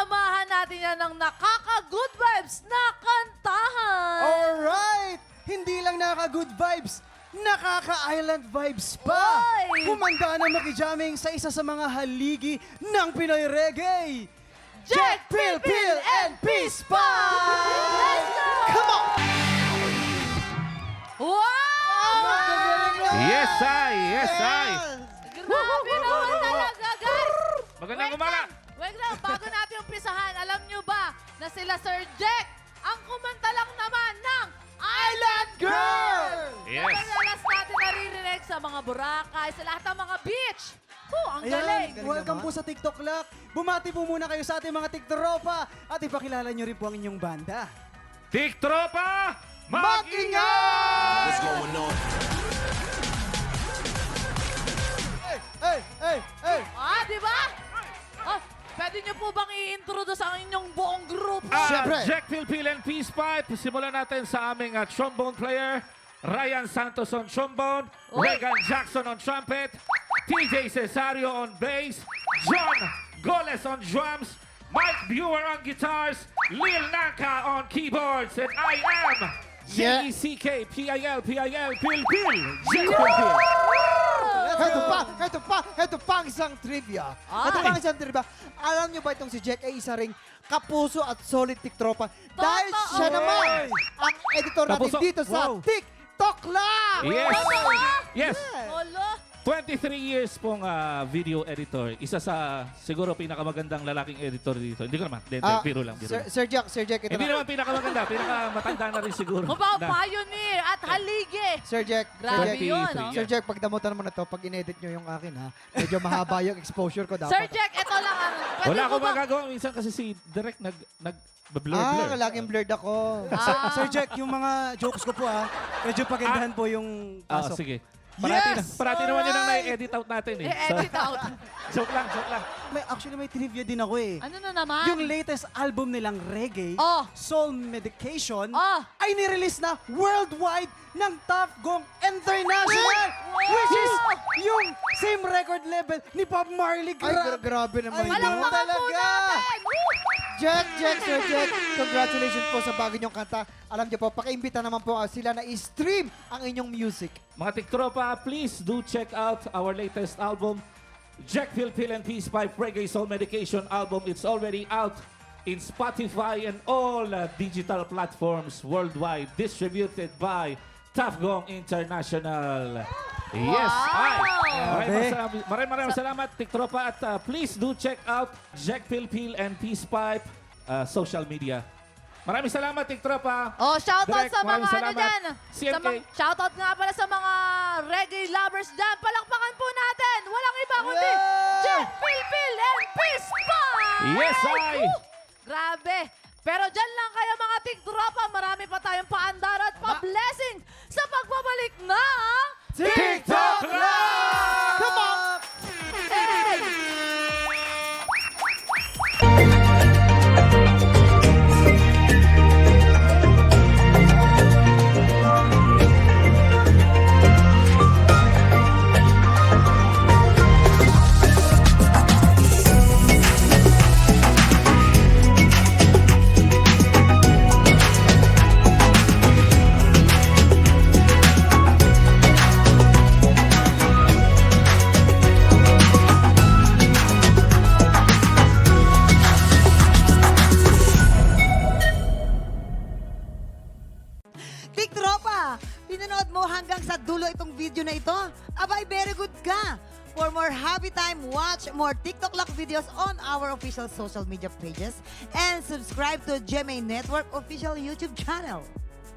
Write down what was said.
samahan natin yan ng nakaka-good vibes na kantahan. Alright! Hindi lang nakaka-good vibes, nakaka-island vibes pa! Oy! Kumanda na makijamming sa isa sa mga haligi ng Pinoy Reggae! Jack Pil Pil and Peace Pa! Let's go! Come on! Wow! Yes, Yes, Grabe naman talaga, guys! Magandang umaga. Wait lang, bago natin umpisahan, alam nyo ba na sila Sir Jack ang kumanta lang naman ng Island Girl! Yes. Madalas natin naririnig sa mga Boracay, sa lahat ng mga beach. Ang galing! Welcome po sa TikTok Lock. Bumati po muna kayo sa ating mga TikTropa at ipakilala nyo rin po ang inyong banda. Tiktropa, Mag-ingat! What's going on? Hey! Di ba? Oh, pwede nyo po bang i-introduce ang inyong buong group? Siyempre. Jack Phil and Peace Pipe. Simulan natin sa aming trombone player. Ryan Santos on trombone. Oy. Regan Jackson on trumpet. TJ Cesario on bass. John Goles on drums. Mike Brewer on guitars. Lil Nanka on keyboards. And I am J-E-C-K P-I-L Phil. Jack Phil. Ito pa ang isang trivia. Ay. Ito pa ang isang trivia. Alam niyo ba itong si Jack ay isa ring kapuso at solid tiktropa dahil Totoo. siya naman ang editor natin Kapuso. dito sa Wow. TikTok lang! Yes. Totoo? Yes. Olo! 23 years pong video editor. Isa sa siguro pinakamagandang lalaking editor dito. Hindi ko naman. Biro lang. Sir Jack, ito Hindi na. naman pinakamaganda. Pinakamatanda na rin siguro. Kumbaga, Na- pioneer at haligi. Sir Jack, Grabe 23. yun, no? Sir Jack, pagdamutan naman ito, pag in-edit nyo yung akin ha, medyo mahaba yung exposure ko dapat. Sir Jack, ito lang ang... pwede Wala mo akong ba- magagawa. Minsan kasi si Direk nag-blur. laging blurred ako. Sir Jack, yung mga jokes ko po medyo pagandahan po yung pasok. Sige. Yes! Parati naman yun ang na-edit out natin eh. I-edit out. Joke lang. Actually, may trivia din ako eh. Ano na naman? Yung latest album nilang Reggae, Oh. Soul Medication, Oh. ay nirelease na worldwide ng Top Gong International! Wow! Which is yung same record level ni Bob Marley. Ay, grabe naman Ay, yun. Palakpakan po natin! Woo! Sir Jack, congratulations po sa bago niyong kanta. Alam niyo po, pakiimbita naman po sila na i-stream ang inyong music. Mga tiktropa, please do check out our latest album, Jack Phil and Peace Pipe Reggae Soul Medication album. It's already out in Spotify and all digital platforms worldwide, distributed by Tough Gong International. Yes, hi. Maraming salamat, tiktropa, at please do check out Jack Phil and Peace Pipe social media. Maraming salamat, tiktropa. Oh, shoutout Direk, sa mga maraming ano salamat. dyan. CMK. Shoutout nga pala sa mga reggae lovers dyan. Palakpakan po natin. Walang iba kundi Yeah! Jack Phil and Peace Pipe! Yes, I. Woo! Grabe. Pero dyan lang kayo mga tiktropa. Marami pa tayong paandar at pa-blessing sa pagbabalik ng TikTok Live! Come on! Hey! Tiktropa, pinanood mo hanggang sa dulo itong video na ito? Abay, very good ka! For more happy time, watch more TikTok Lock videos on our official social media pages and subscribe to GMA Network official YouTube channel.